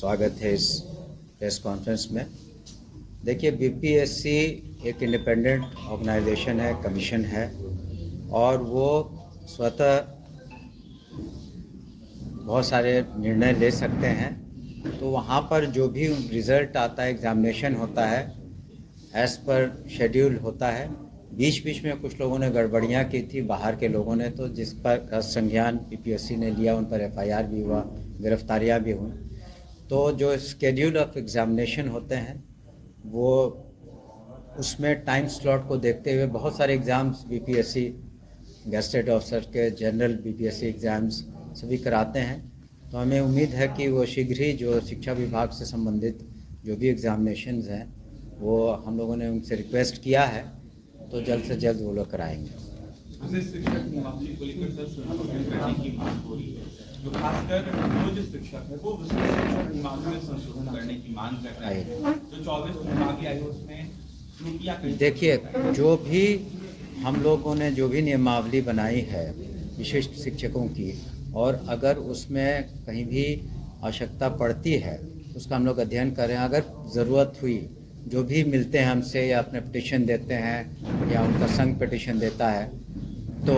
स्वागत है इस प्रेस कॉन्फ्रेंस में। देखिए, बीपीएससी एक इंडिपेंडेंट ऑर्गेनाइजेशन है, कमीशन है और वो स्वतः बहुत सारे निर्णय ले सकते हैं। तो वहाँ पर जो भी रिज़ल्ट आता है, एग्ज़ामिनेशन होता है, एज़ पर शेड्यूल होता है। बीच बीच में कुछ लोगों ने गड़बड़ियाँ की थी, बाहर के लोगों ने, तो जिस पर संज्ञान बीपीएससी ने लिया, उन पर एफआईआर भी हुआ, गिरफ्तारियाँ भी हुई। तो जो स्केड्यूल ऑफ एग्ज़ामिनेशन होते हैं वो उसमें टाइम स्लॉट को देखते हुए बहुत सारे एग्ज़ाम्स बीपीएससी गेस्टेड ऑफिसर के, जनरल बीपीएससी एग्ज़ाम्स सभी कराते हैं। तो हमें उम्मीद है कि वो शीघ्र ही जो शिक्षा विभाग से संबंधित जो भी एग्ज़ामिनेशंस हैं वो हम लोगों ने उनसे रिक्वेस्ट किया है, तो जल्द से जल्द वो लोग कराएंगे। शिक्षक नियमावली को लेकर सर संशोधन करने की मांग हो रही है, जो खासकर नियोजित शिक्षक है वो शिक्षक नियमावली में संशोधन करने की मांग कर रहे हैं। जो 24 नियमावली आई है उसमें त्रुटियां। देखिए, जो भी हम लोगों ने जो भी नियमावली बनाई है विशिष्ट शिक्षकों की, और अगर उसमें कहीं भी आवश्यकता पड़ती है उसका हम लोग अध्ययन कर रहे हैं। अगर ज़रूरत हुई, जो भी मिलते हैं हमसे या अपने पिटिशन देते हैं या उनका संघ पिटिशन देता है, तो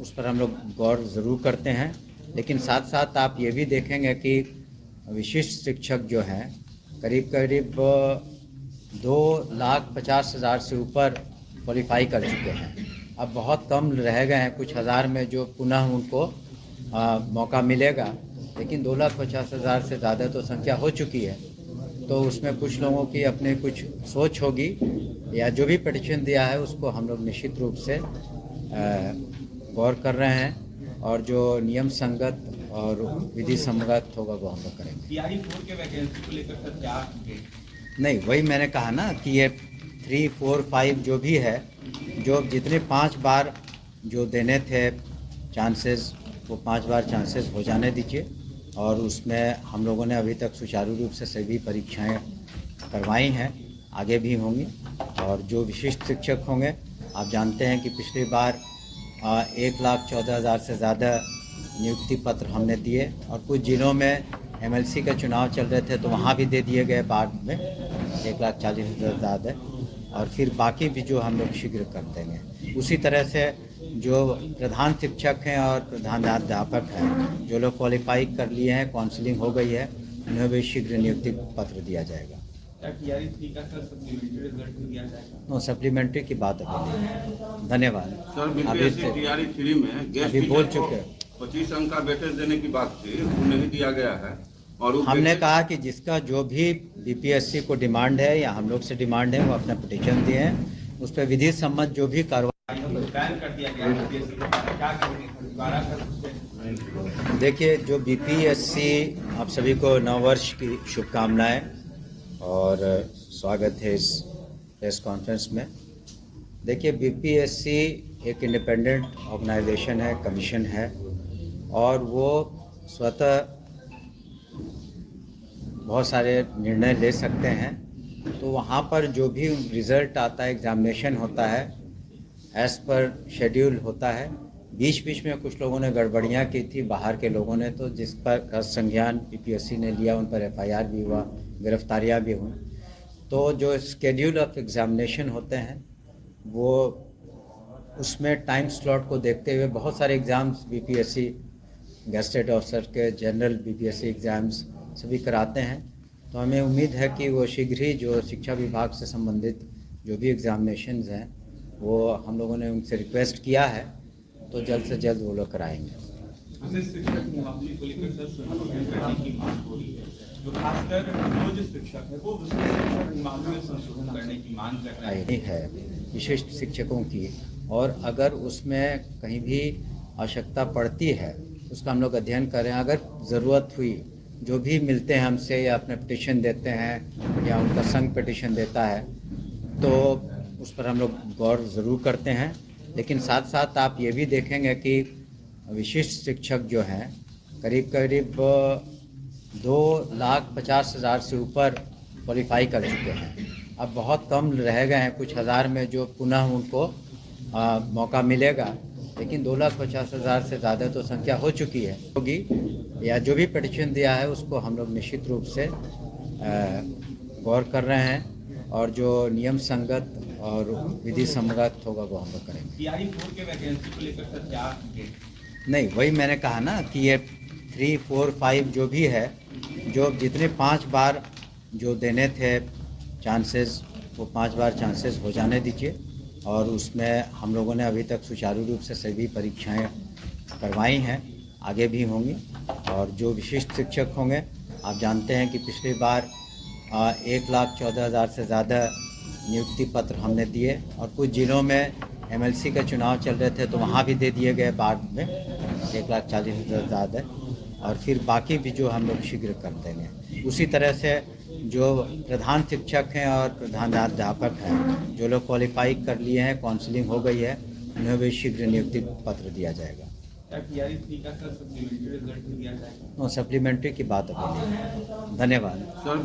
उस पर हम लोग गौर ज़रूर करते हैं। लेकिन साथ साथ आप ये भी देखेंगे कि विशिष्ट शिक्षक जो हैं करीब 2,50,000 से ऊपर क्वालिफाई कर चुके हैं। अब बहुत कम रह गए हैं, कुछ हज़ार में जो पुनः उनको मौका मिलेगा, लेकिन 2,50,000 से ज़्यादा तो संख्या हो चुकी है। तो उसमें कुछ लोगों की अपने कुछ सोच होगी, या जो भी पिटिशन दिया है उसको हम लोग निश्चित रूप से गौर कर रहे हैं, और जो नियम संगत और विधि संगत होगा वो हम लोग करेंगे। तैयारी 4 के वैकेंसी को लेकर सर क्या? नहीं, वही मैंने कहा ना कि ये 3, 4, 5 जो भी है, जो जितने 5 बार जो देने थे चांसेस, वो 5 बार चांसेस हो जाने दीजिए। और उसमें हम लोगों ने अभी तक सुचारू रूप से सभी परीक्षाएं करवाई हैं, आगे भी होंगी। और जो विशिष्ट शिक्षक होंगे, आप जानते हैं कि पिछली बार 1,14,000 से ज़्यादा नियुक्ति पत्र हमने दिए, और कुछ जिलों में एमएलसी का चुनाव चल रहे थे तो वहाँ भी दे दिए गए बाद में 1,40,000 ज़्यादा। और फिर बाकी भी जो हम लोग शीघ्र कर देंगे। उसी तरह से जो प्रधान शिक्षक हैं और प्रधानाध्यापक हैं, जो लोग क्वालिफाई कर लिए हैं, काउंसलिंग हो गई है, उन्हें भी शीघ्र नियुक्ति पत्र दिया जाएगा। नो, सप्लीमेंट्री की बात अभी नहीं है। धन्यवाद। सर, टीआरई 3 में अभी बोल चुके हैं। 25 अंक का वेटेज देने की बात थी, वो नहीं दिया गया है। और हमने कहा कि जिसका जो भी बीपीएससी को डिमांड है या हम लोग से डिमांड है, वो अपना पिटीशन दिए हैं, उस पर विधि सम्मत जो भी कार्रवाई कर दिया गया क्या करेंगे? देखिए, जो बीपीएससी, आप सभी को नववर्ष की शुभकामनाएं और स्वागत है इस प्रेस कॉन्फ्रेंस में। देखिए, बीपीएससी एक इंडिपेंडेंट ऑर्गेनाइजेशन है, कमीशन है और वो स्वतः बहुत सारे निर्णय ले सकते हैं। तो वहाँ पर जो भी रिज़ल्ट आता है, एग्ज़ामिनेशन होता है, एज़ पर शेड्यूल होता है। बीच बीच में कुछ लोगों ने गड़बड़ियाँ की थी, बाहर के लोगों ने, तो जिस पर संज्ञान बीपीएससी ने लिया, उन पर एफआईआर भी हुआ, गिरफ्तारियाँ भी हुई। तो जो स्केड्यूल ऑफ एग्ज़ामिनेशन होते हैं वो उसमें टाइम स्लॉट को देखते हुए बहुत सारे एग्ज़ाम्स बीपीएससी गेस्टेड ऑफिसर के, जनरल बीपीएससी एग्ज़ाम्स सभी कराते हैं। तो हमें उम्मीद है कि वो शीघ्र ही जो शिक्षा विभाग से संबंधित जो भी एग्ज़ामिनेशंस हैं वो हम लोगों ने उनसे रिक्वेस्ट किया है, तो जल्द से जल्द वो लोग कराएंगे। शिक्षक नियमावली को लेकर सर संशोधन करने की मांग हो रही है, जो खासकर नियोजित शिक्षक है वो शिक्षक नियमावली में संशोधन करने की मांग कर रहे हैं विशिष्ट शिक्षकों की। और अगर उसमें कहीं भी आवश्यकता पड़ती है उसका हम लोग अध्ययन कर रहे हैं। अगर ज़रूरत हुई, जो भी मिलते हैं हमसे या अपने पिटिशन देते हैं या उनका संघ पिटिशन देता है, तो उस पर हम लोग गौर ज़रूर करते हैं। लेकिन साथ साथ आप ये भी देखेंगे कि विशिष्ट शिक्षक जो हैं करीब 2,50,000 से ऊपर क्वालिफाई कर चुके हैं। अब बहुत कम रह गए हैं, कुछ हज़ार में जो पुनः उनको मौका मिलेगा, लेकिन 2,50,000 से ज़्यादा तो संख्या हो चुकी है होगी, या जो भी पिटीशन दिया है उसको हम लोग निश्चित रूप से गौर कर रहे हैं और जो नियम संगत और विधि सम्मत होगा वो हम लोग करेंगे। TRE-4 के वैकेंसी को लेकर सर क्या अपडेट? नहीं, वही मैंने कहा ना कि ये 3, 4, 5 जो भी है, जो जितने 5 बार जो देने थे चांसेस, वो 5 बार चांसेस हो जाने दीजिए। और उसमें हम लोगों ने अभी तक सुचारू रूप से सभी परीक्षाएं करवाई हैं, आगे भी होंगी। और जो विशिष्ट शिक्षक होंगे, आप जानते हैं कि पिछली बार 1,14,000 से ज़्यादा नियुक्ति पत्र हमने दिए और कुछ जिलों में MLC का चुनाव चल रहे थे तो वहाँ भी दे दिए गए बाद में 1,40,000 ज़्यादा। और फिर बाकी भी जो हम लोग शीघ्र कर देंगे। उसी तरह से जो प्रधान शिक्षक हैं और प्रधानाध्यापक हैं, जो लोग क्वालिफाई कर लिए हैं, काउंसलिंग हो गई है, उन्हें भी शीघ्र नियुक्ति पत्र दिया जाएगा। TRE-3 का सर सप्लीमेंट्री रिजल्ट दिया जाएगा? सप्लीमेंट्री की बात अभी नहीं है। धन्यवाद। सर